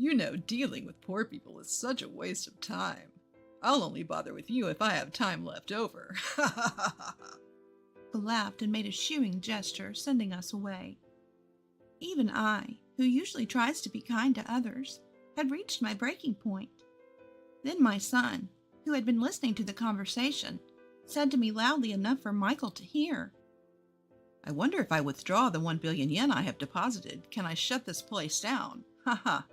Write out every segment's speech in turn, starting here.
You know, dealing with poor people is such a waste of time. I'll only bother with you if I have time left over. He laughed and made a shooing gesture, sending us away. Even I, who usually tries to be kind to others, had reached my breaking point. Then my son, who had been listening to the conversation, said to me loudly enough for Michael to hear, I wonder if I withdraw the 1 billion yen I have deposited, can I shut this place down? Ha ha.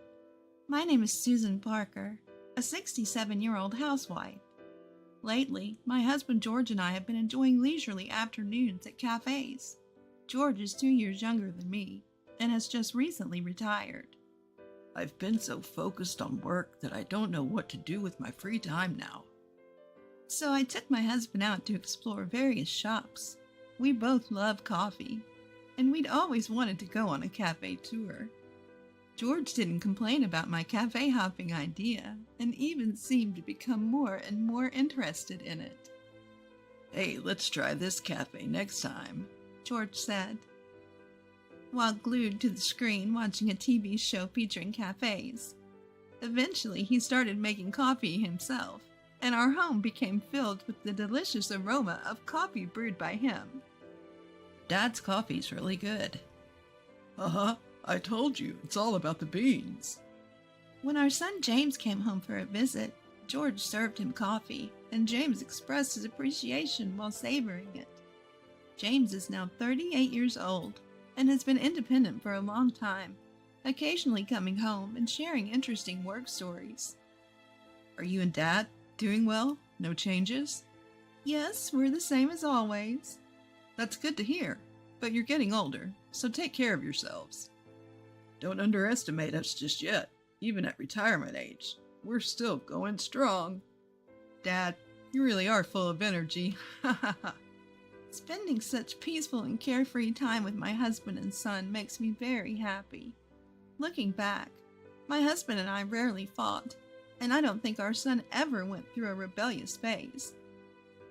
My name is Susan Parker, a 67-year-old housewife. Lately, my husband George and I have been enjoying leisurely afternoons at cafes. George is 2 years younger than me and has just recently retired. I've been so focused on work that I don't know what to do with my free time now. So I took my husband out to explore various shops. We both love coffee, and we'd always wanted to go on a cafe tour. George didn't complain about my cafe hopping idea and even seemed to become more and more interested in it. Hey, let's try this cafe next time, George said, while glued to the screen watching a TV show featuring cafes. Eventually, he started making coffee himself, and our home became filled with the delicious aroma of coffee brewed by him. Dad's coffee's really good. Uh-huh. I told you, it's all about the beans. When our son James came home for a visit, George served him coffee, and James expressed his appreciation while savoring it. James is now 38 years old and has been independent for a long time, occasionally coming home and sharing interesting work stories. Are you and Dad doing well? No changes? Yes, we're the same as always. That's good to hear, but you're getting older, so take care of yourselves. Don't underestimate us just yet. Even at retirement age, we're still going strong. Dad, you really are full of energy. Spending such peaceful and carefree time with my husband and son makes me very happy. Looking back, my husband and I rarely fought, and I don't think our son ever went through a rebellious phase.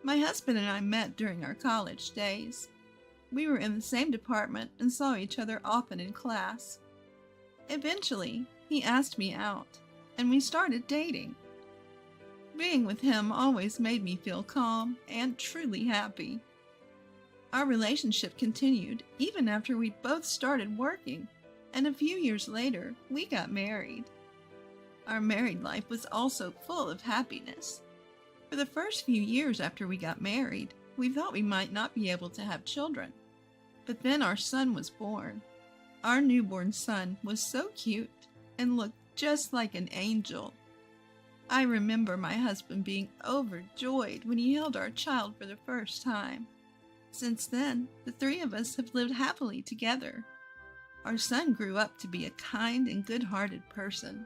My husband and I met during our college days. We were in the same department and saw each other often in class. Eventually, he asked me out, and we started dating. Being with him always made me feel calm and truly happy. Our relationship continued even after we both started working, and a few years later, we got married. Our married life was also full of happiness. For the first few years after we got married, we thought we might not be able to have children. But then our son was born. Our newborn son was so cute and looked just like an angel. I remember my husband being overjoyed when he held our child for the first time. Since then, the three of us have lived happily together. Our son grew up to be a kind and good-hearted person.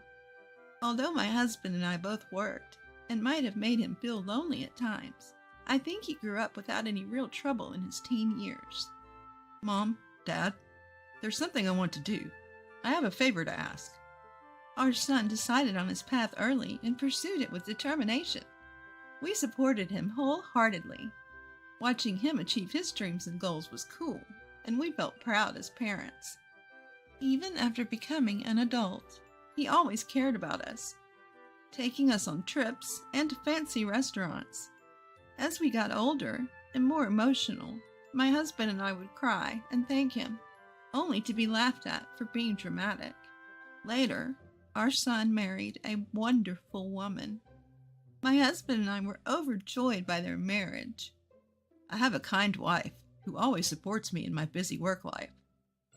Although my husband and I both worked, and might have made him feel lonely at times, I think he grew up without any real trouble in his teen years. Mom, Dad, there's something I want to do. I have a favor to ask. Our son decided on his path early and pursued it with determination. We supported him wholeheartedly. Watching him achieve his dreams and goals was cool, and we felt proud as parents. Even after becoming an adult, he always cared about us, taking us on trips and to fancy restaurants. As we got older and more emotional, my husband and I would cry and thank him, only to be laughed at for being dramatic. Later, our son married a wonderful woman. My husband and I were overjoyed by their marriage. I have a kind wife who always supports me in my busy work life.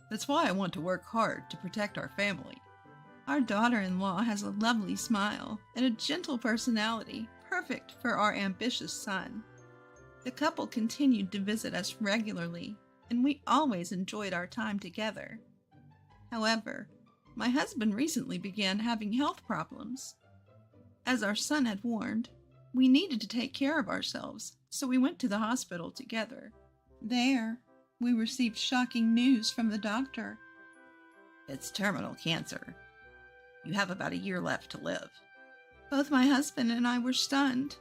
That's why I want to work hard to protect our family. Our daughter-in-law has a lovely smile and a gentle personality, perfect for our ambitious son. The couple continued to visit us regularly, and we always enjoyed our time together. However, my husband recently began having health problems. As our son had warned, we needed to take care of ourselves, so we went to the hospital together. There, we received shocking news from the doctor. It's terminal cancer. You have about a year left to live. Both my husband and I were stunned.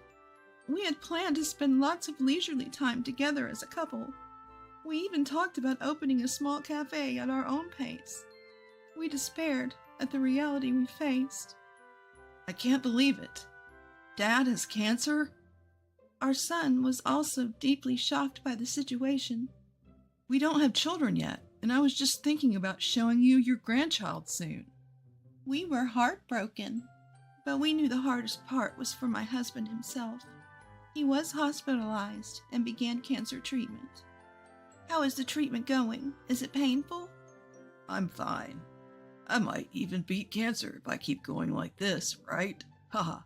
We had planned to spend lots of leisurely time together as a couple. We even talked about opening a small cafe at our own pace. We despaired at the reality we faced. I can't believe it. Dad has cancer? Our son was also deeply shocked by the situation. We don't have children yet, and I was just thinking about showing you your grandchild soon. We were heartbroken, but we knew the hardest part was for my husband himself. He was hospitalized and began cancer treatment. How is the treatment going? Is it painful? I'm fine. I might even beat cancer if I keep going like this, right? Haha.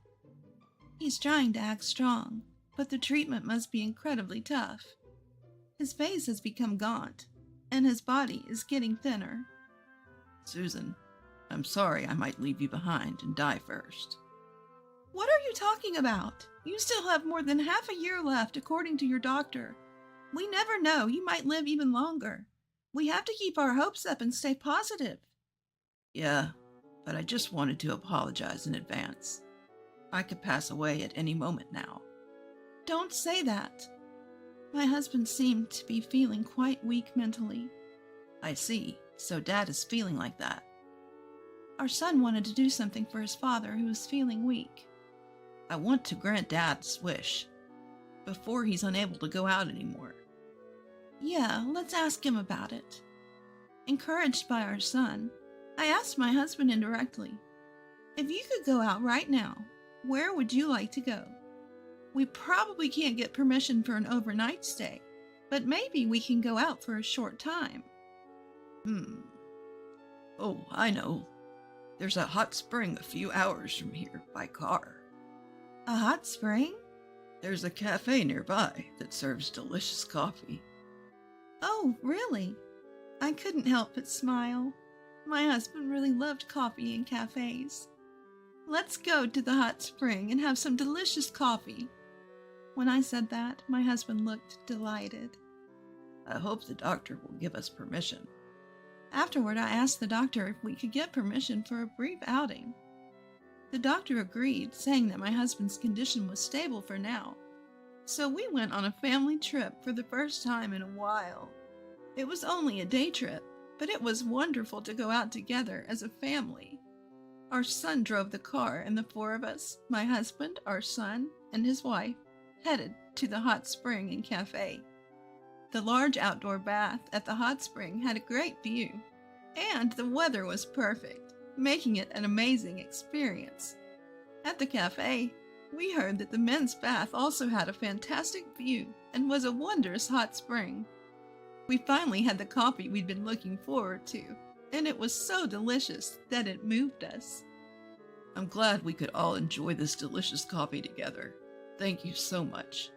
He's trying to act strong, but the treatment must be incredibly tough. His face has become gaunt, and his body is getting thinner. Susan, I'm sorry I might leave you behind and die first. What are you talking about? You still have more than half a year left, according to your doctor. We never know, you might live even longer. We have to keep our hopes up and stay positive. Yeah, but I just wanted to apologize in advance. I could pass away at any moment now. Don't say that. My husband seemed to be feeling quite weak mentally. I see, so Dad is feeling like that. Our son wanted to do something for his father who was feeling weak. I want to grant Dad's wish before he's unable to go out anymore. Yeah, let's ask him about it. Encouraged by our son, I asked my husband indirectly, if you could go out right now, where would you like to go? We probably can't get permission for an overnight stay, but maybe we can go out for a short time. Oh, I know. There's a hot spring a few hours from here by car. A hot spring? There's a cafe nearby that serves delicious coffee. Oh, really? I couldn't help but smile. My husband really loved coffee and cafes. Let's go to the hot spring and have some delicious coffee. When I said that, my husband looked delighted. I hope the doctor will give us permission. Afterward, I asked the doctor if we could get permission for a brief outing. The doctor agreed, saying that my husband's condition was stable for now. So we went on a family trip for the first time in a while. It was only a day trip, but it was wonderful to go out together as a family. Our son drove the car, and the four of us, my husband, our son, and his wife, headed to the hot spring and cafe. The large outdoor bath at the hot spring had a great view, and the weather was perfect, making it an amazing experience. At the cafe, we heard that the men's bath also had a fantastic view and was a wondrous hot spring. We finally had the coffee we'd been looking forward to, and it was so delicious that it moved us. I'm glad we could all enjoy this delicious coffee together. Thank you so much.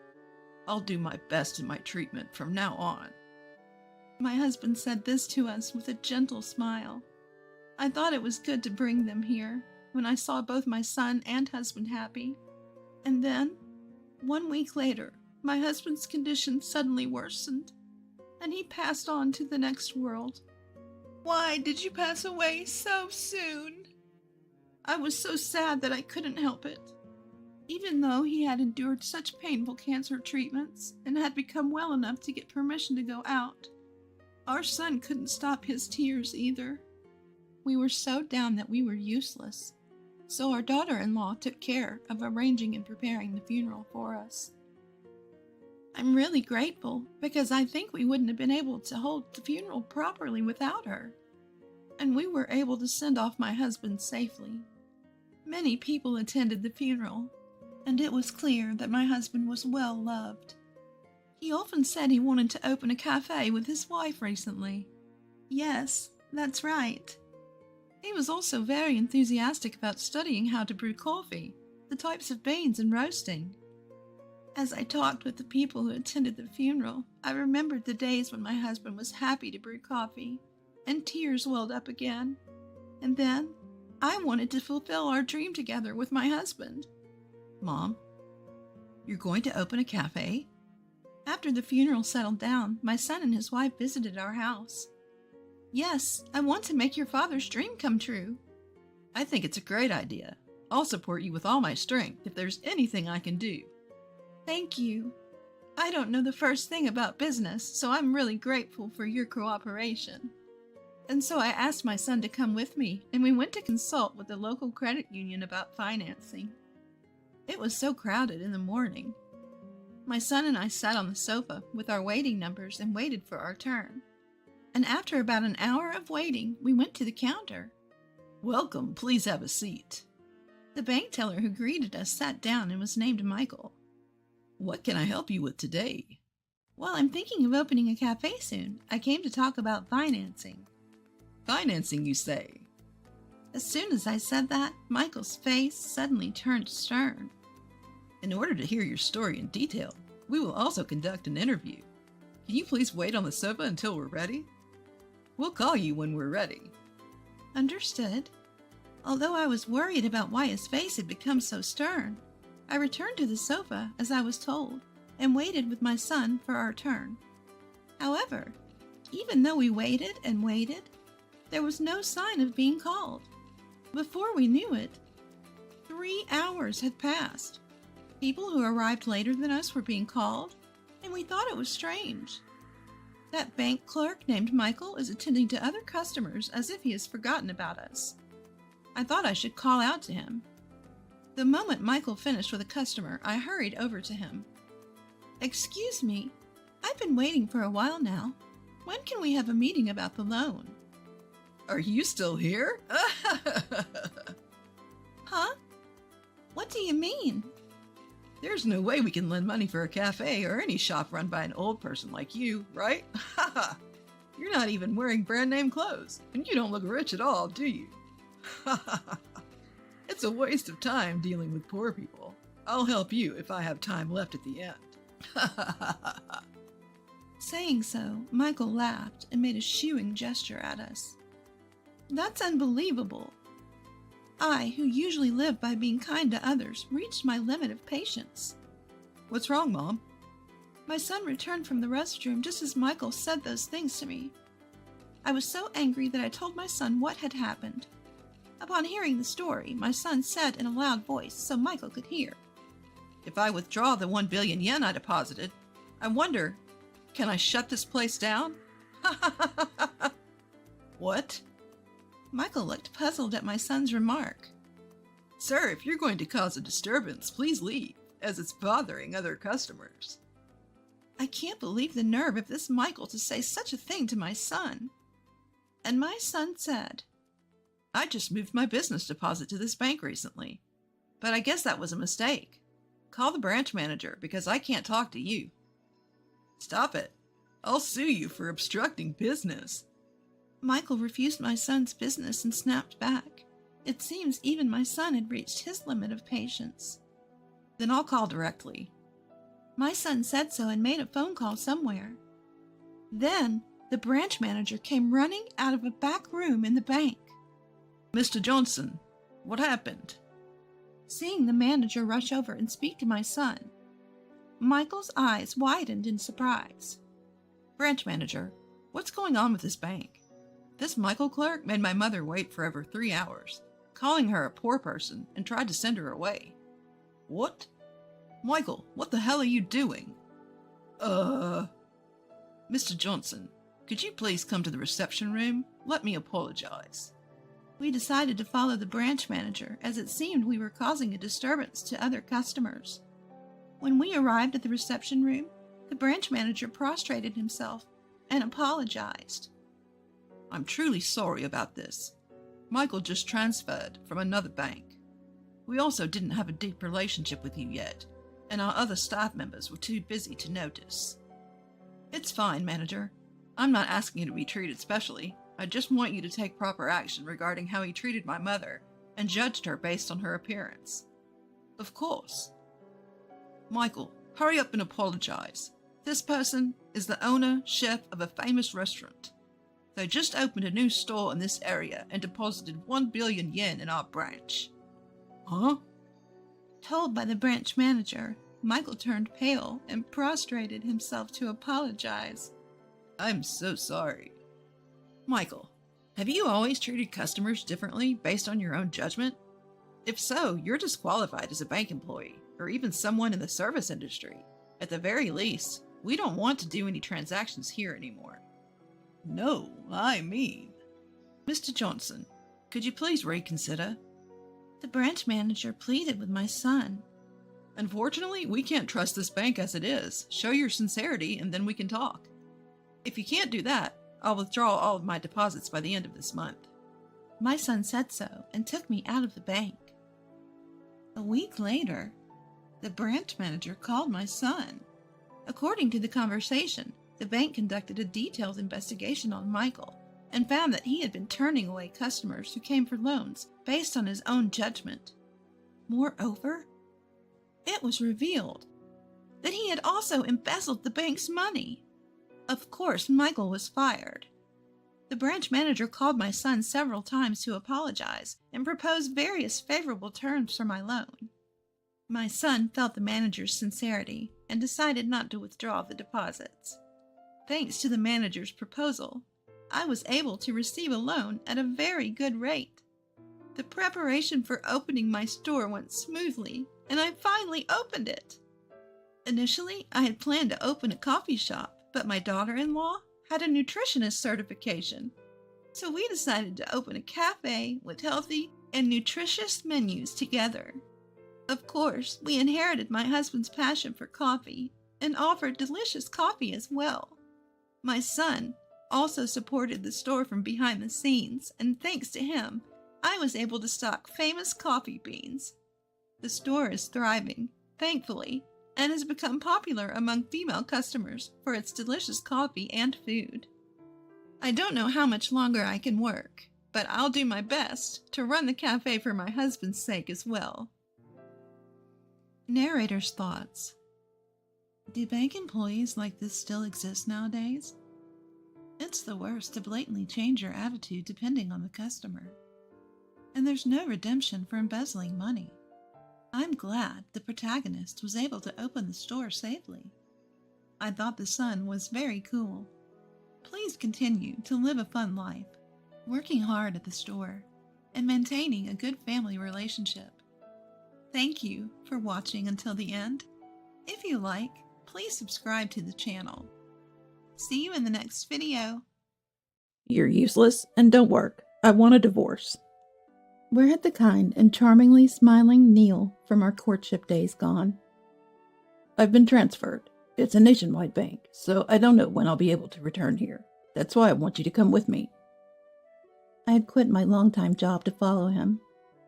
I'll do my best in my treatment from now on. My husband said this to us with a gentle smile. I thought it was good to bring them here when I saw both my son and husband happy. And then, 1 week later, my husband's condition suddenly worsened, and he passed on to the next world. Why did you pass away so soon? I was so sad that I couldn't help it. Even though he had endured such painful cancer treatments and had become well enough to get permission to go out, our son couldn't stop his tears either. We were so down that we were useless, so our daughter-in-law took care of arranging and preparing the funeral for us. I'm really grateful because I think we wouldn't have been able to hold the funeral properly without her. And we were able to send off my husband safely. Many people attended the funeral, and it was clear that my husband was well loved. He often said he wanted to open a cafe with his wife recently. Yes, that's right. He was also very enthusiastic about studying how to brew coffee, the types of beans and roasting. As I talked with the people who attended the funeral, I remembered the days when my husband was happy to brew coffee, and tears welled up again. And then, I wanted to fulfill our dream together with my husband. Mom, you're going to open a cafe? After the funeral settled down, my son and his wife visited our house. Yes, I want to make your father's dream come true. I think it's a great idea. I'll support you with all my strength if there's anything I can do. Thank you. I don't know the first thing about business, so I'm really grateful for your cooperation. And so I asked my son to come with me, and we went to consult with the local credit union about financing. It was so crowded in the morning. My son and I sat on the sofa with our waiting numbers and waited for our turn. And after about an hour of waiting, we went to the counter. Welcome, please have a seat. The bank teller who greeted us sat down and was named Michael. What can I help you with today? Well, I'm thinking of opening a cafe soon. I came to talk about financing. Financing, you say? As soon as I said that, Michael's face suddenly turned stern. In order to hear your story in detail, we will also conduct an interview. Can you please wait on the sofa until we're ready? We'll call you when we're ready. Understood. Although I was worried about why his face had become so stern, I returned to the sofa as I was told and waited with my son for our turn. However, even though we waited and waited, there was no sign of being called. Before we knew it, 3 hours had passed. People who arrived later than us were being called, and we thought it was strange. That bank clerk named Michael is attending to other customers as if he has forgotten about us. I thought I should call out to him. The moment Michael finished with a customer, I hurried over to him. Excuse me, I've been waiting for a while now. When can we have a meeting about the loan? Are you still here? Huh? What do you mean? There's no way we can lend money for a cafe or any shop run by an old person like you, right? You're not even wearing brand name clothes, and you don't look rich at all, do you? It's a waste of time dealing with poor people. I'll help you if I have time left at the end. Saying so, Michael laughed and made a shooing gesture at us. That's unbelievable. I, who usually live by being kind to others, reached my limit of patience. What's wrong, Mom? My son returned from the restroom just as Michael said those things to me. I was so angry that I told my son what had happened. Upon hearing the story, my son said in a loud voice so Michael could hear. If I withdraw the 1 billion yen I deposited, I wonder, can I shut this place down? What? Michael looked puzzled at my son's remark. Sir, if you're going to cause a disturbance, please leave, as it's bothering other customers. I can't believe the nerve of this Michael to say such a thing to my son. And my son said, I just moved my business deposit to this bank recently, but I guess that was a mistake. Call the branch manager because I can't talk to you. Stop it. I'll sue you for obstructing business. Michael refused my son's business and snapped back. It seems even my son had reached his limit of patience. Then I'll call directly. My son said so and made a phone call somewhere. Then the branch manager came running out of a back room in the bank. Mr. Johnson, what happened? Seeing the manager rush over and speak to my son, Michael's eyes widened in surprise. Branch manager, what's going on with this bank? This Michael clerk made my mother wait for over 3 hours, calling her a poor person and tried to send her away. What? Michael, what the hell are you doing? Mr. Johnson, could you please come to the reception room? Let me apologize. We decided to follow the branch manager as it seemed we were causing a disturbance to other customers. When we arrived at the reception room, the branch manager prostrated himself and apologized. I'm truly sorry about this. Michael just transferred from another bank. We also didn't have a deep relationship with you yet, and our other staff members were too busy to notice. It's fine, manager. I'm not asking you to be treated specially. I just want you to take proper action regarding how he treated my mother and judged her based on her appearance. Of course. Michael, hurry up and apologize. This person is the owner, chef of a famous restaurant. They just opened a new store in this area and deposited 1 billion yen in our branch. Huh? Told by the branch manager, Michael turned pale and prostrated himself to apologize. I'm so sorry. Michael, have you always treated customers differently based on your own judgment? If so, you're disqualified as a bank employee or even someone in the service industry. At the very least, we don't want to do any transactions here anymore. No, I mean, Mr. Johnson, could you please reconsider? The branch manager pleaded with my son. Unfortunately, we can't trust this bank as it is. Show your sincerity and then we can talk. If you can't do that, I'll withdraw all of my deposits by the end of this month. My son said so and took me out of the bank. A week later, the branch manager called my son. According to the conversation, the bank conducted a detailed investigation on Michael and found that he had been turning away customers who came for loans based on his own judgment. Moreover, it was revealed that he had also embezzled the bank's money. Of course, Michael was fired. The branch manager called my son several times to apologize and propose various favorable terms for my loan. My son felt the manager's sincerity and decided not to withdraw the deposits. Thanks to the manager's proposal, I was able to receive a loan at a very good rate. The preparation for opening my store went smoothly, and I finally opened it. Initially, I had planned to open a coffee shop, but my daughter-in-law had a nutritionist certification, so we decided to open a cafe with healthy and nutritious menus together. Of course, we inherited my husband's passion for coffee and offered delicious coffee as well. My son also supported the store from behind the scenes, and thanks to him, I was able to stock famous coffee beans. The store is thriving, thankfully, and has become popular among female customers for its delicious coffee and food. I don't know how much longer I can work, but I'll do my best to run the cafe for my husband's sake as well. Narrator's thoughts. Do bank employees like this still exist nowadays? It's the worst to blatantly change your attitude depending on the customer. And there's no redemption for embezzling money. I'm glad the protagonist was able to open the store safely. I thought the son was very cool. Please continue to live a fun life, working hard at the store, and maintaining a good family relationship. Thank you for watching until the end. If you like, please subscribe to the channel. See you in the next video. You're useless and don't work. I want a divorce. Where had the kind and charmingly smiling Neil from our courtship days gone? I've been transferred. It's a nationwide bank, so I don't know when I'll be able to return here. That's why I want you to come with me. I had quit my longtime job to follow him,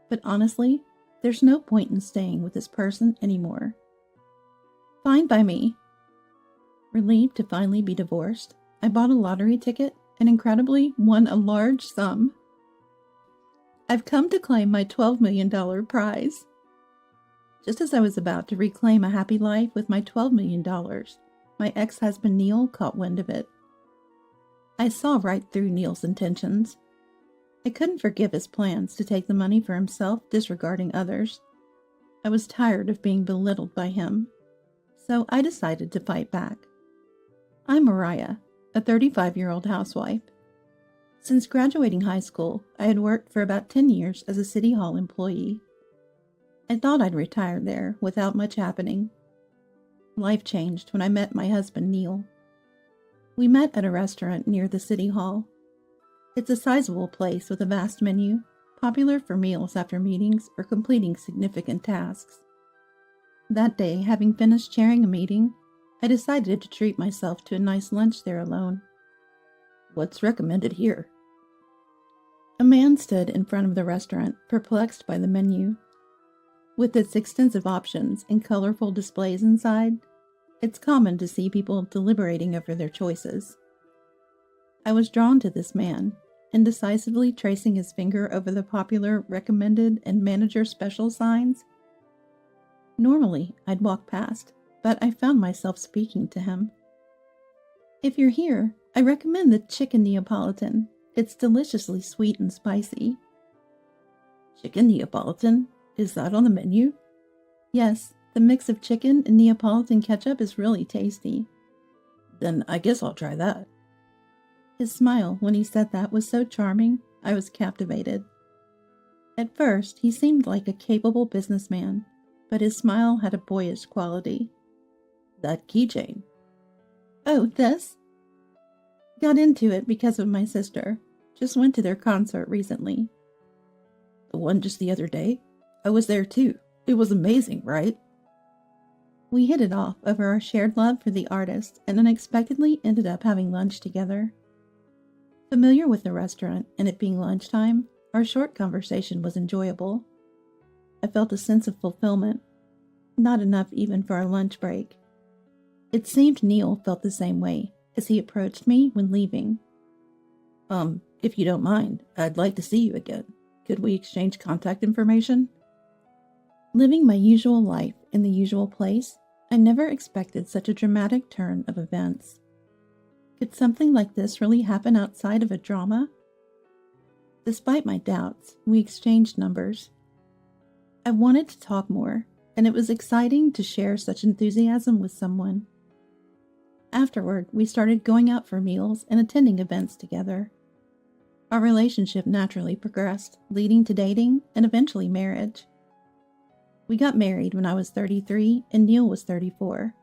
but honestly, there's no point in staying with this person anymore. Fine by me. Relieved to finally be divorced, I bought a lottery ticket and incredibly won a large sum. I've come to claim my $12 million prize. Just as I was about to reclaim a happy life with my $12 million, my ex-husband Neil caught wind of it. I saw right through Neil's intentions. I couldn't forgive his plans to take the money for himself, disregarding others. I was tired of being belittled by him, so I decided to fight back. I'm Mariah, a 35-year-old housewife. Since graduating high school, I had worked for about 10 years as a City Hall employee. I thought I'd retire there without much happening. Life changed when I met my husband, Neil. We met at a restaurant near the City Hall. It's a sizable place with a vast menu, popular for meals after meetings or completing significant tasks. That day, having finished chairing a meeting, I decided to treat myself to a nice lunch there alone. What's recommended here? A man stood in front of the restaurant, perplexed by the menu. With its extensive options and colorful displays inside, it's common to see people deliberating over their choices. I was drawn to this man, indecisively tracing his finger over the popular recommended and manager special signs. Normally, I'd walk past, but I found myself speaking to him. If you're here, I recommend the chicken Neapolitan. It's deliciously sweet and spicy. Chicken Neapolitan? Is that on the menu? Yes, the mix of chicken and Neapolitan ketchup is really tasty. Then I guess I'll try that. His smile when he said that was so charming, I was captivated. At first, he seemed like a capable businessman, but his smile had a boyish quality. That keychain. Oh, this? Got into it because of my sister. Just went to their concert recently. The one just the other day? I was there too. It was amazing, right? We hit it off over our shared love for the artist and unexpectedly ended up having lunch together. Familiar with the restaurant and it being lunchtime, our short conversation was enjoyable. I felt a sense of fulfillment, not enough even for our lunch break. It seemed Neil felt the same way as he approached me when leaving. If you don't mind, I'd like to see you again. Could we exchange contact information? Living my usual life in the usual place, I never expected such a dramatic turn of events. Could something like this really happen outside of a drama? Despite my doubts, we exchanged numbers. I wanted to talk more, and it was exciting to share such enthusiasm with someone. Afterward, we started going out for meals and attending events together. Our relationship naturally progressed, leading to dating and eventually marriage. We got married when I was 33 and Neil was 34.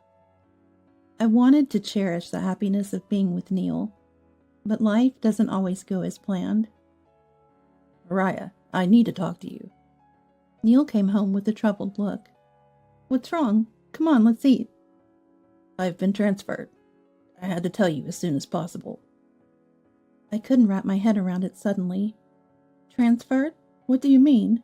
I wanted to cherish the happiness of being with Neil, but life doesn't always go as planned. Mariah, I need to talk to you. Neil came home with a troubled look. What's wrong? Come on, let's eat. I've been transferred. I had to tell you as soon as possible. I couldn't wrap my head around it suddenly. Transferred? What do you mean?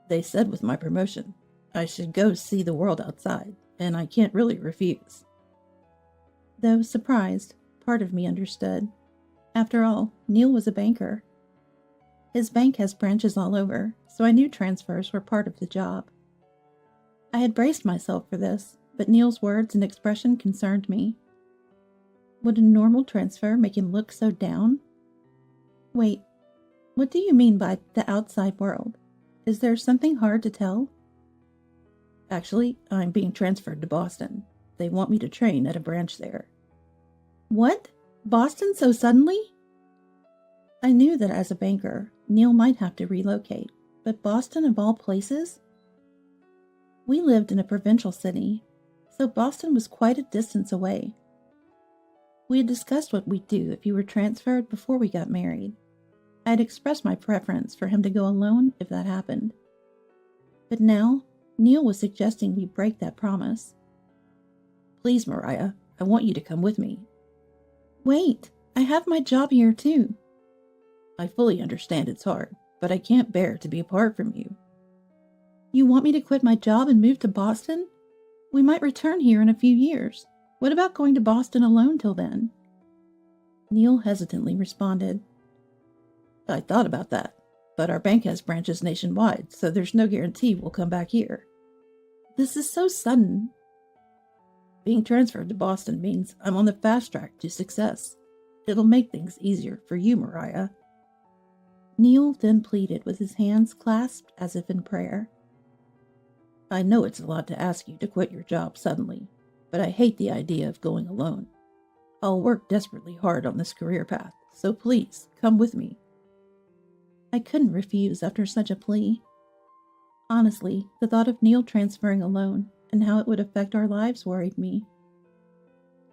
They said with my promotion, I should go see the world outside, and I can't really refuse. Though surprised, part of me understood. After all, Neil was a banker. His bank has branches all over, so I knew transfers were part of the job. I had braced myself for this, but Neil's words and expression concerned me. Would a normal transfer make him look so down? Wait, what do you mean by the outside world? Is there something hard to tell? Actually, I'm being transferred to Boston. They want me to train at a branch there. What? Boston so suddenly? I knew that as a banker, Neil might have to relocate, but Boston of all places? We lived in a provincial city, so Boston was quite a distance away. We had discussed what we'd do if you were transferred before we got married. I had expressed my preference for him to go alone if that happened. But now, Neil was suggesting we break that promise. Please, Mariah, I want you to come with me. Wait, I have my job here too. I fully understand it's hard, but I can't bear to be apart from you. You want me to quit my job and move to Boston? We might return here in a few years. What about going to Boston alone till then? Neil hesitantly responded. I thought about that, but our bank has branches nationwide, so there's no guarantee we'll come back here. This is so sudden. Being transferred to Boston means I'm on the fast track to success. It'll make things easier for you, Mariah. Neil then pleaded with his hands clasped as if in prayer. I know it's a lot to ask you to quit your job suddenly, but I hate the idea of going alone. I'll work desperately hard on this career path, so please, come with me. I couldn't refuse after such a plea. Honestly, the thought of Neil transferring alone and how it would affect our lives worried me.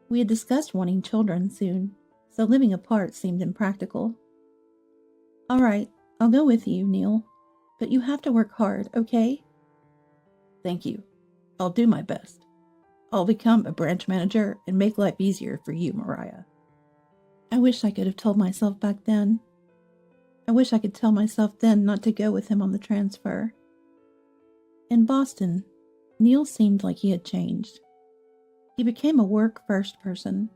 We had discussed wanting children soon, so living apart seemed impractical. All right, I'll go with you, Neil, but you have to work hard, okay? Thank you. I'll do my best. I'll become a branch manager and make life easier for you, Mariah. I wish I could have told myself back then. I wish I could tell myself then not to go with him on the transfer. In Boston, Neil seemed like he had changed. He became a work-first person,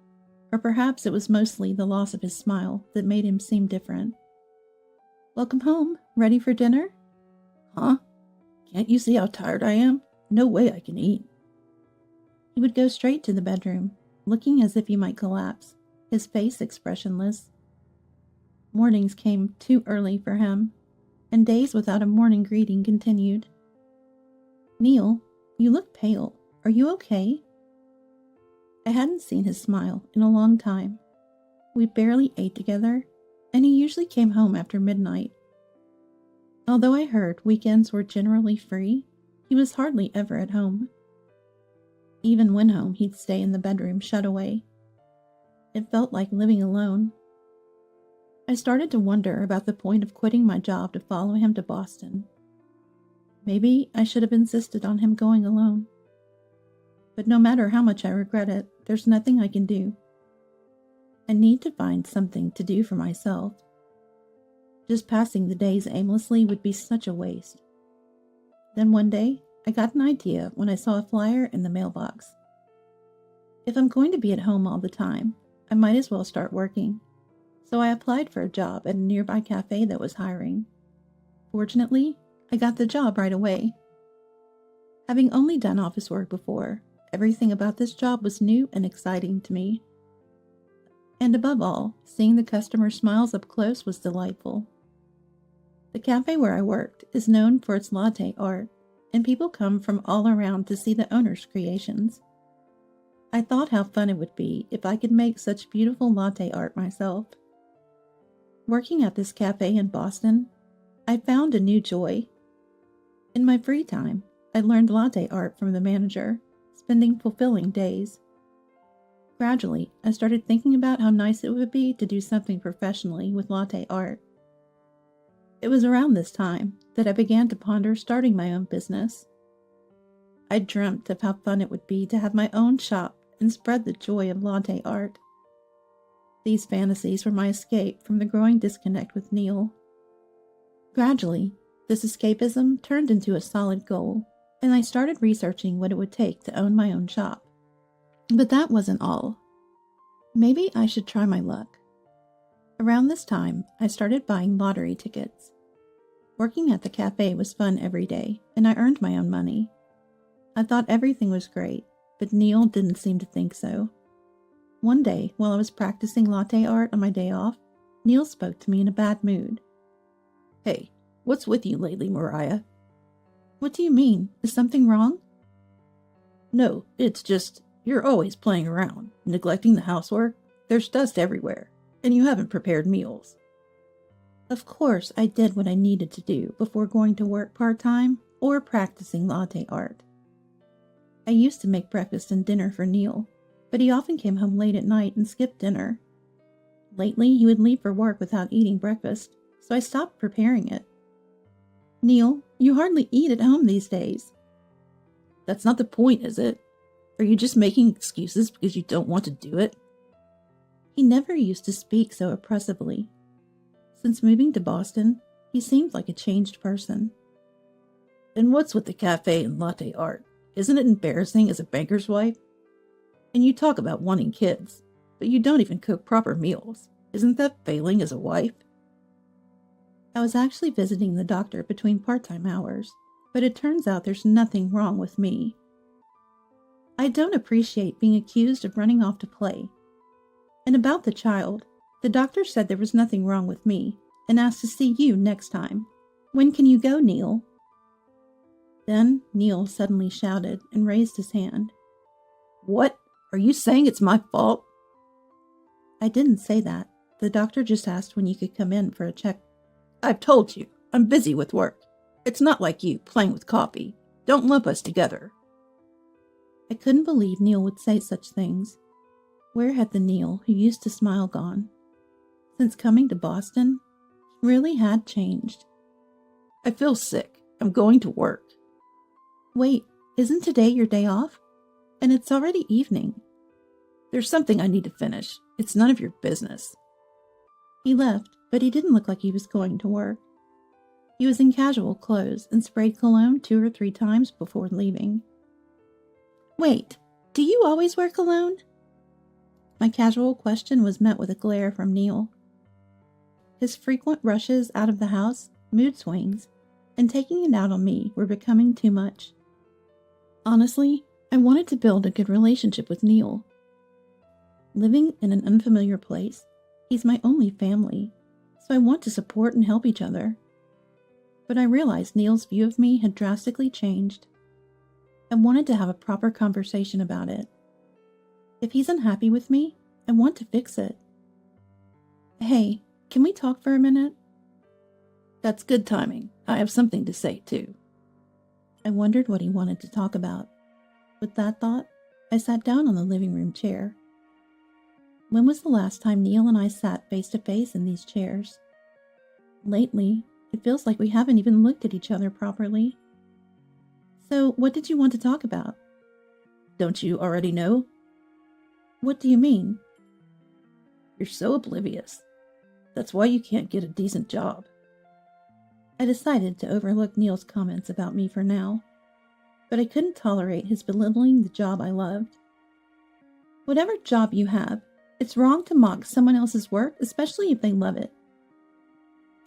or perhaps it was mostly the loss of his smile that made him seem different. Welcome home. Ready for dinner? Huh? Can't you see how tired I am? No way I can eat. He would go straight to the bedroom, looking as if he might collapse, his face expressionless. Mornings came too early for him, and days without a morning greeting continued. Neil, you look pale. Are you okay? I hadn't seen his smile in a long time. We barely ate together, and he usually came home after midnight. Although I heard weekends were generally free, he was hardly ever at home. Even when home, he'd stay in the bedroom shut away. It felt like living alone. I started to wonder about the point of quitting my job to follow him to Boston. Maybe I should have insisted on him going alone. But no matter how much I regret it, there's nothing I can do. I need to find something to do for myself. Just passing the days aimlessly would be such a waste. Then one day, I got an idea when I saw a flyer in the mailbox. If I'm going to be at home all the time, I might as well start working. So I applied for a job at a nearby cafe that was hiring. Fortunately, I got the job right away. Having only done office work before, everything about this job was new and exciting to me. And above all, seeing the customer smiles up close was delightful. The cafe where I worked is known for its latte art, and people come from all around to see the owner's creations. I thought how fun it would be if I could make such beautiful latte art myself. Working at this cafe in Boston, I found a new joy. In my free time, I learned latte art from the manager, spending fulfilling days. Gradually, I started thinking about how nice it would be to do something professionally with latte art. It was around this time that I began to ponder starting my own business. I dreamt of how fun it would be to have my own shop and spread the joy of latte art. These fantasies were my escape from the growing disconnect with Neil. Gradually, this escapism turned into a solid goal, and I started researching what it would take to own my own shop. But that wasn't all. Maybe I should try my luck. Around this time, I started buying lottery tickets. Working at the cafe was fun every day, and I earned my own money. I thought everything was great, but Neil didn't seem to think so. One day, while I was practicing latte art on my day off, Neil spoke to me in a bad mood. "Hey, what's with you lately, Mariah?" "What do you mean? Is something wrong?" "No, it's just, you're always playing around, neglecting the housework. There's dust everywhere, and you haven't prepared meals." Of course, I did what I needed to do before going to work part-time or practicing latte art. I used to make breakfast and dinner for Neil, but he often came home late at night and skipped dinner. Lately, he would leave for work without eating breakfast, so I stopped preparing it. "Neil, you hardly eat at home these days." "That's not the point, is it? Are you just making excuses because you don't want to do it?" He never used to speak so oppressively. Since moving to Boston, he seemed like a changed person. "And what's with the cafe and latte art? Isn't it embarrassing as a banker's wife? And you talk about wanting kids, but you don't even cook proper meals. Isn't that failing as a wife?" I was actually visiting the doctor between part-time hours, but it turns out there's nothing wrong with me. I don't appreciate being accused of running off to play. And about the child, the doctor said there was nothing wrong with me and asked to see you next time. When can you go, Neil? Then Neil suddenly shouted and raised his hand. "What? Are you saying it's my fault?" I didn't say that. The doctor just asked when you could come in for a check. "I've told you, I'm busy with work. It's not like you playing with coffee. Don't lump us together." I couldn't believe Neil would say such things. Where had the Neil who used to smile gone? Since coming to Boston, he really had changed. "I feel sick. I'm going to work." Wait, isn't today your day off? And it's already evening. "There's something I need to finish. It's none of your business." He left, but he didn't look like he was going to work. He was in casual clothes and sprayed cologne 2 or 3 times before leaving. Wait, do you always wear cologne? My casual question was met with a glare from Neil. His frequent rushes out of the house, mood swings, and taking it out on me were becoming too much. Honestly, I wanted to build a good relationship with Neil. Living in an unfamiliar place, he's my only family, so I want to support and help each other. But I realized Neil's view of me had drastically changed. I wanted to have a proper conversation about it. If he's unhappy with me, I want to fix it. Hey, can we talk for a minute? That's good timing. I have something to say, too. I wondered what he wanted to talk about. With that thought, I sat down on the living room chair. When was the last time Neil and I sat face to face in these chairs? Lately, it feels like we haven't even looked at each other properly. So, what did you want to talk about? Don't you already know? What do you mean? You're so oblivious. That's why you can't get a decent job. I decided to overlook Neil's comments about me for now, but I couldn't tolerate his belittling the job I loved. Whatever job you have, it's wrong to mock someone else's work, especially if they love it.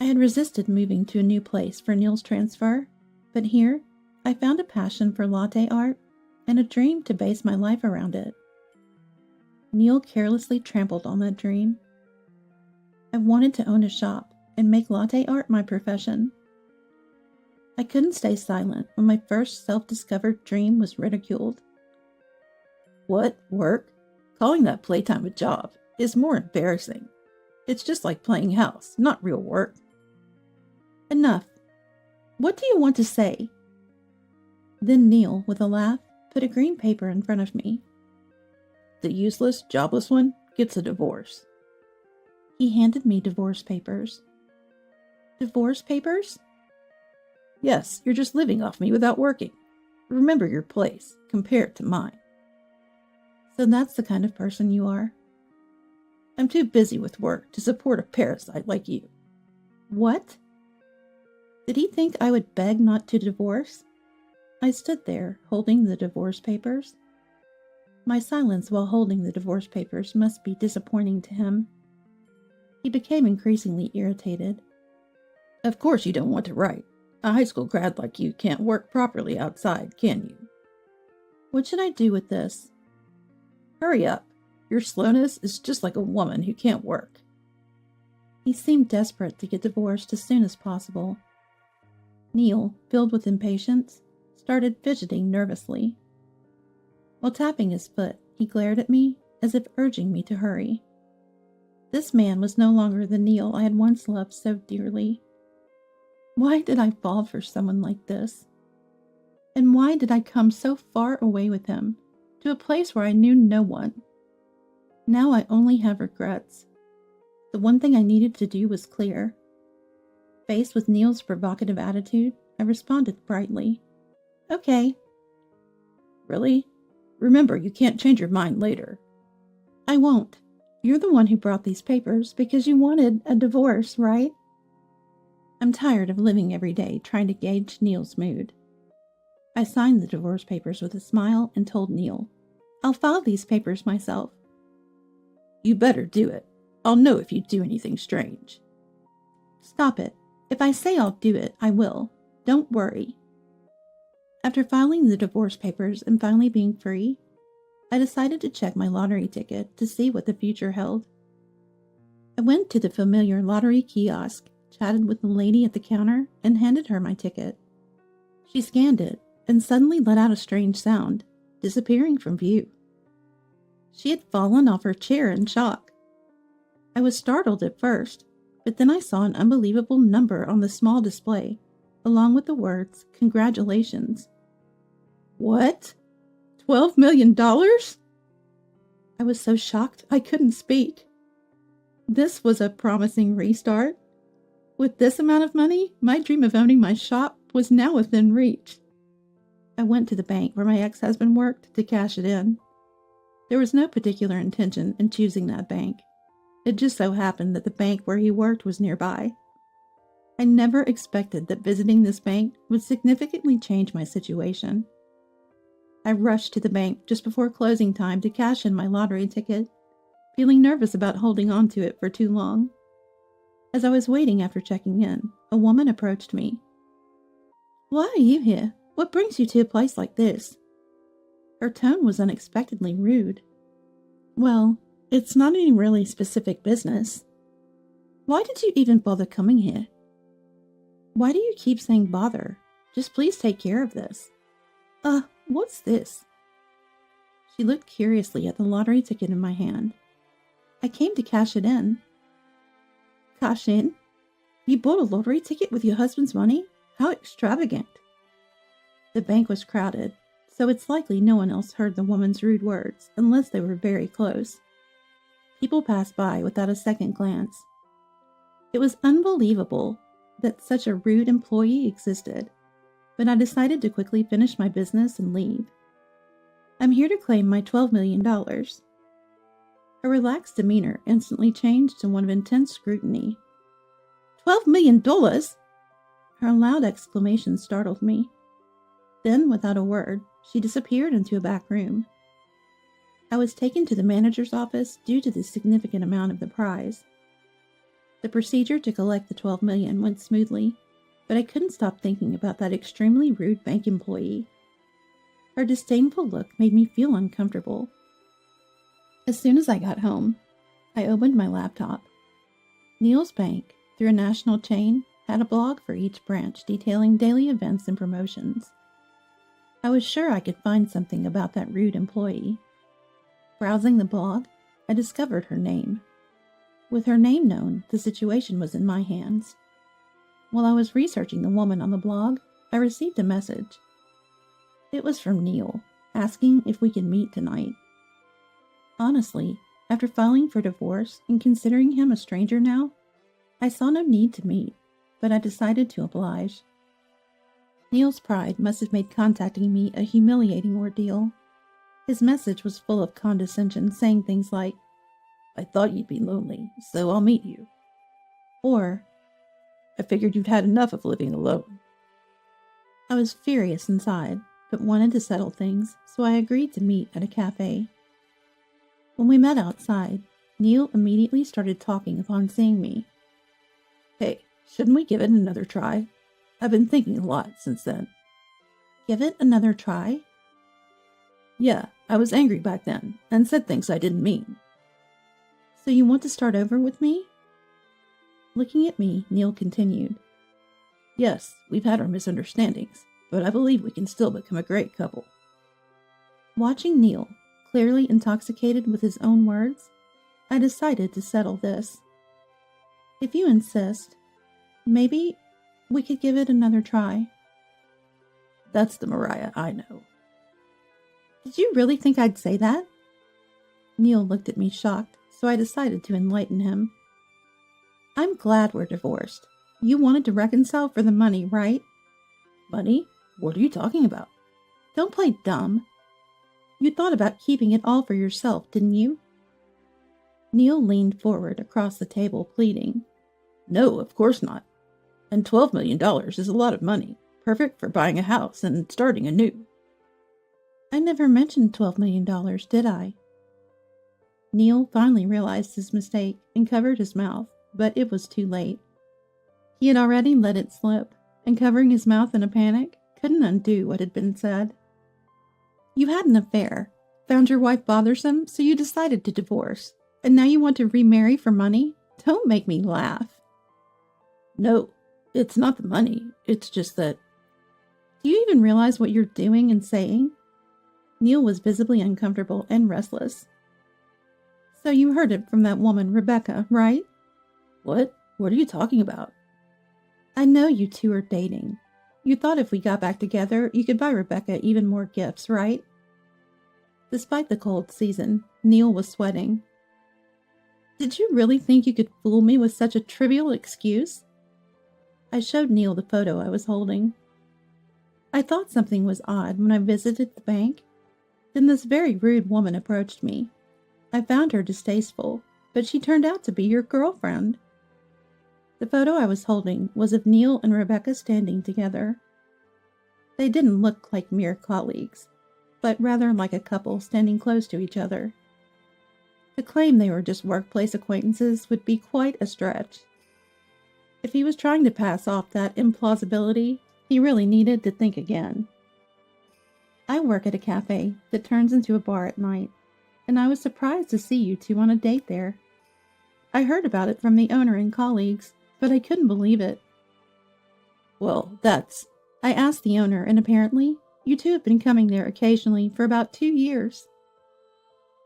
I had resisted moving to a new place for Neil's transfer, but here I found a passion for latte art and a dream to base my life around it. Neil carelessly trampled on that dream. I wanted to own a shop and make latte art my profession. I couldn't stay silent when my first self-discovered dream was ridiculed. What? Work? Calling that playtime a job is more embarrassing. It's just like playing house, not real work. Enough. What do you want to say? Then Neil, with a laugh, put a green paper in front of me. The useless, jobless one gets a divorce. He handed me divorce papers. Divorce papers? Yes, you're just living off me without working. Remember your place, compared to mine. So that's the kind of person you are. I'm too busy with work to support a parasite like you. What? Did he think I would beg not to divorce? I stood there, holding the divorce papers. My silence while holding the divorce papers must be disappointing to him. He became increasingly irritated. Of course you don't want to write. A high school grad like you can't work properly outside, can you? What should I do with this? Hurry up. Your slowness is just like a woman who can't work. He seemed desperate to get divorced as soon as possible. Neil, filled with impatience, started fidgeting nervously. While tapping his foot, he glared at me as if urging me to hurry. This man was no longer the Neil I had once loved so dearly. Why did I fall for someone like this? And why did I come so far away with him, to a place where I knew no one? Now I only have regrets. The one thing I needed to do was clear. Faced with Neil's provocative attitude, I responded brightly. Okay. Really? Remember, you can't change your mind later. I won't. You're the one who brought these papers because you wanted a divorce, right? I'm tired of living every day trying to gauge Neil's mood. I signed the divorce papers with a smile and told Neil, I'll file these papers myself. You better do it. I'll know if you do anything strange. Stop it. If I say I'll do it, I will. Don't worry. After filing the divorce papers and finally being free, I decided to check my lottery ticket to see what the future held. I went to the familiar lottery kiosk, chatted with the lady at the counter, and handed her my ticket. She scanned it and suddenly let out a strange sound, disappearing from view. She had fallen off her chair in shock. I was startled at first, but then I saw an unbelievable number on the small display, along with the words, "Congratulations." What? $12 million? I was so shocked I couldn't speak. This was a promising restart. With this amount of money, my dream of owning my shop was now within reach. I went to the bank where my ex-husband worked to cash it in. There was no particular intention in choosing that bank. It just so happened that the bank where he worked was nearby. I never expected that visiting this bank would significantly change my situation. I rushed to the bank just before closing time to cash in my lottery ticket, feeling nervous about holding on to it for too long. As I was waiting after checking in, a woman approached me. "Why are you here? What brings you to a place like this?" Her tone was unexpectedly rude. "Well, it's not any really specific business." "Why did you even bother coming here?" "Why do you keep saying bother? Just please take care of this." What's this?" She looked curiously at the lottery ticket in my hand. "I came to cash it in." "Cash in? You bought a lottery ticket with your husband's money? How extravagant." The bank was crowded, so it's likely no one else heard the woman's rude words unless they were very close. People passed by without a second glance. It was unbelievable that such a rude employee existed, but I decided to quickly finish my business and leave. I'm here to claim my $12 million. Her relaxed demeanor instantly changed to one of intense scrutiny. $12 million? Her loud exclamation startled me. Then, without a word, she disappeared into a back room. I was taken to the manager's office due to the significant amount of the prize. The procedure to collect the $12 million went smoothly, but I couldn't stop thinking about that extremely rude bank employee. Her disdainful look made me feel uncomfortable. As soon as I got home, I opened my laptop. Neil's bank, through a national chain, had a blog for each branch detailing daily events and promotions. I was sure I could find something about that rude employee. Browsing the blog, I discovered her name. With her name known, the situation was in my hands. While I was researching the woman on the blog, I received a message. It was from Neil, asking if we could meet tonight. Honestly, after filing for divorce and considering him a stranger now, I saw no need to meet, but I decided to oblige. Neil's pride must have made contacting me a humiliating ordeal. His message was full of condescension, saying things like, "I thought you'd be lonely, so I'll meet you." Or, "I figured you'd had enough of living alone." I was furious inside, but wanted to settle things, so I agreed to meet at a cafe. When we met outside, Neil immediately started talking upon seeing me. "Hey, shouldn't we give it another try? I've been thinking a lot since then." "Give it another try?" "Yeah, I was angry back then, and said things I didn't mean." "So you want to start over with me?" Looking at me, Neil continued. "Yes, we've had our misunderstandings, but I believe we can still become a great couple." Watching Neil, clearly intoxicated with his own words, I decided to settle this. "If you insist, maybe we could give it another try." "That's the Mariah I know." "Did you really think I'd say that?" Neil looked at me shocked, so I decided to enlighten him. "I'm glad we're divorced. You wanted to reconcile for the money, right?" "Money? What are you talking about?" "Don't play dumb. You thought about keeping it all for yourself, didn't you?" Neil leaned forward across the table, pleading. "No, of course not. And $12 million is a lot of money, perfect for buying a house and starting anew." "I never mentioned $12 million, did I?" Neil finally realized his mistake and covered his mouth, but it was too late. He had already let it slip, and covering his mouth in a panic, couldn't undo what had been said. "You had an affair, found your wife bothersome, so you decided to divorce, and now you want to remarry for money? Don't make me laugh." "No, it's not the money, it's just that—" "Do you even realize what you're doing and saying?" Neil was visibly uncomfortable and restless. "So you heard it from that woman, Rebecca, right?" "What? What are you talking about?" "I know you two are dating. You thought if we got back together, you could buy Rebecca even more gifts, right?" Despite the cold season, Neil was sweating. "Did you really think you could fool me with such a trivial excuse?" I showed Neil the photo I was holding. "I thought something was odd when I visited the bank. Then this very rude woman approached me. I found her distasteful, but she turned out to be your girlfriend." The photo I was holding was of Neil and Rebecca standing together. They didn't look like mere colleagues, but rather like a couple standing close to each other. To claim they were just workplace acquaintances would be quite a stretch. If he was trying to pass off that implausibility, he really needed to think again. I work at a cafe that turns into a bar at night, and I was surprised to see you two on a date there. I heard about it from the owner and colleagues, but I couldn't believe it. "Well, that's—" I asked the owner, and apparently, you two have been coming there occasionally for about 2 years.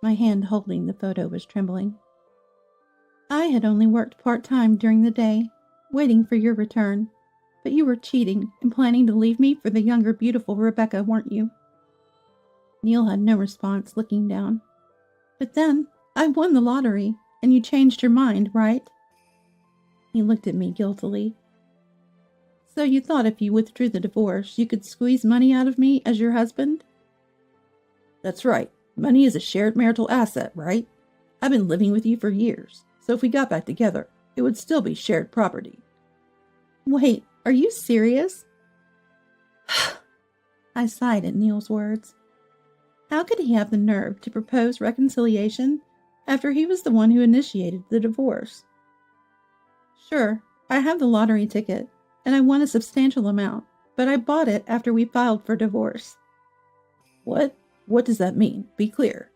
My hand holding the photo was trembling. "I had only worked part-time during the day, waiting for your return, but you were cheating and planning to leave me for the younger, beautiful Rebecca, weren't you?" Neil had no response, looking down. "But then, I won the lottery, and you changed your mind, right? He looked at me guiltily. So you thought if you withdrew the divorce, you could squeeze money out of me as your husband? That's right. Money is a shared marital asset, right? I've been living with you for years, so if we got back together, it would still be shared property. Wait, are you serious? I sighed at Neil's words. How could he have the nerve to propose reconciliation after he was the one who initiated the divorce? Sure, I have the lottery ticket, and I won a substantial amount, but I bought it after we filed for divorce. What? What does that mean? Be clear.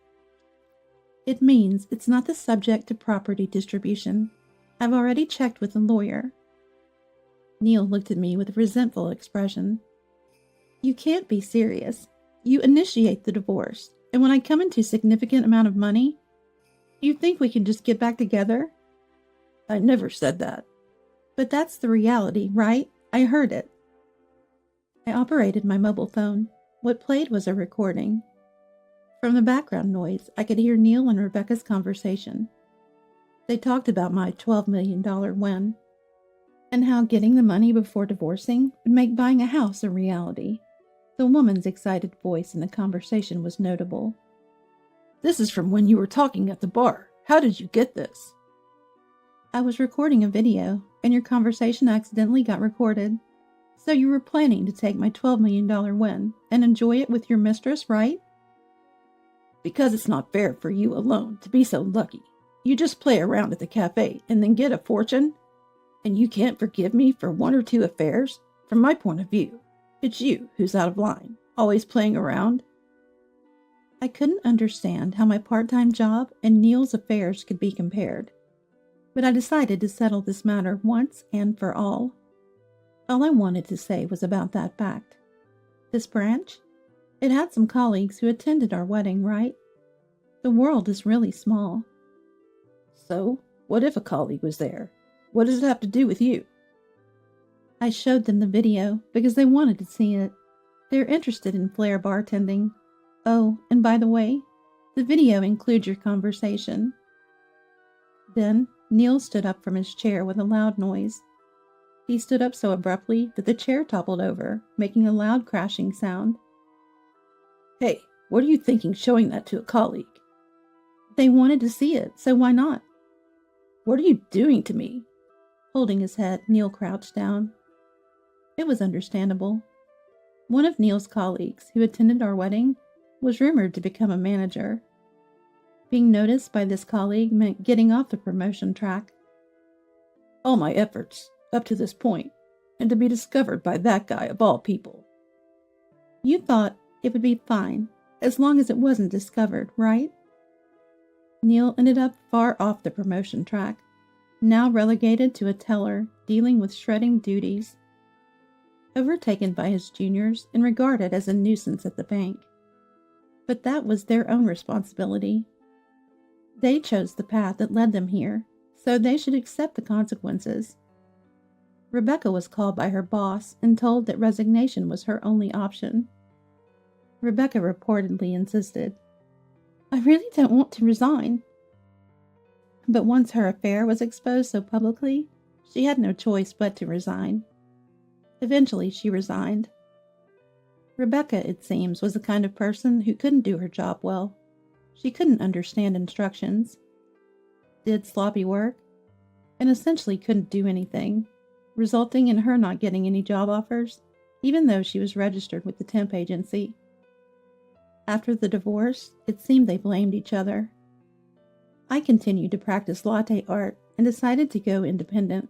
It means it's not the subject to property distribution. I've already checked with a lawyer. Neil looked at me with a resentful expression. You can't be serious. You initiate the divorce, and when I come into a significant amount of money, you think we can just get back together? I never said that. But that's the reality, right? I heard it. I operated my mobile phone. What played was a recording. From the background noise, I could hear Neil and Rebecca's conversation. They talked about my $12 million win, and how getting the money before divorcing would make buying a house a reality. The woman's excited voice in the conversation was notable. This is from when you were talking at the bar. How did you get this? I was recording a video, and your conversation accidentally got recorded. So you were planning to take my $12 million win and enjoy it with your mistress, right? Because it's not fair for you alone to be so lucky. You just play around at the cafe and then get a fortune? And you can't forgive me for one or two affairs? From my point of view, it's you who's out of line, always playing around. I couldn't understand how my part-time job and Neil's affairs could be compared. But I decided to settle this matter once and for all. All I wanted to say was about that fact. This branch? It had some colleagues who attended our wedding, right? The world is really small. So, what if a colleague was there? What does it have to do with you? I showed them the video because they wanted to see it. They're interested in flair bartending. Oh, and by the way, the video includes your conversation. Then, Neil stood up from his chair with a loud noise. He stood up so abruptly that the chair toppled over, making a loud crashing sound. Hey, what are you thinking showing that to a colleague? They wanted to see it, so why not? What are you doing to me? Holding his head, Neil crouched down. It was understandable. One of Neil's colleagues, who attended our wedding, was rumored to become a manager. Being noticed by this colleague meant getting off the promotion track. All my efforts, up to this point, and to be discovered by that guy of all people. You thought it would be fine, as long as it wasn't discovered, right? Neil ended up far off the promotion track, now relegated to a teller dealing with shredding duties. Overtaken by his juniors and regarded as a nuisance at the bank. But that was their own responsibility. They chose the path that led them here, so they should accept the consequences. Rebecca was called by her boss and told that resignation was her only option. Rebecca reportedly insisted, I really don't want to resign. But once her affair was exposed so publicly, she had no choice but to resign. Eventually, she resigned. Rebecca, it seems, was the kind of person who couldn't do her job well. She couldn't understand instructions, did sloppy work, and essentially couldn't do anything, resulting in her not getting any job offers, even though she was registered with the temp agency. After the divorce, it seemed they blamed each other. I continued to practice latte art and decided to go independent.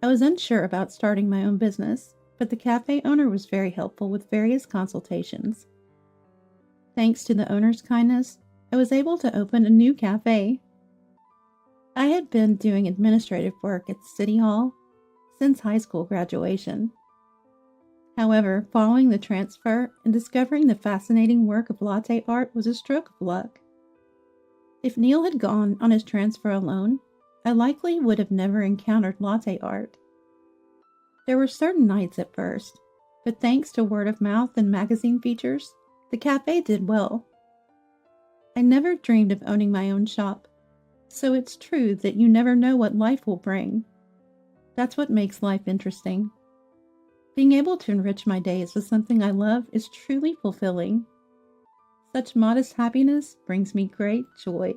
I was unsure about starting my own business, but the cafe owner was very helpful with various consultations. Thanks to the owner's kindness, I was able to open a new cafe. I had been doing administrative work at City Hall since high school graduation. However, following the transfer and discovering the fascinating work of latte art was a stroke of luck. If Neil had gone on his transfer alone, I likely would have never encountered latte art. There were certain nights at first, but thanks to word of mouth and magazine features, the cafe did well. I never dreamed of owning my own shop. So it's true that you never know what life will bring. That's what makes life interesting. Being able to enrich my days with something I love is truly fulfilling. Such modest happiness brings me great joy.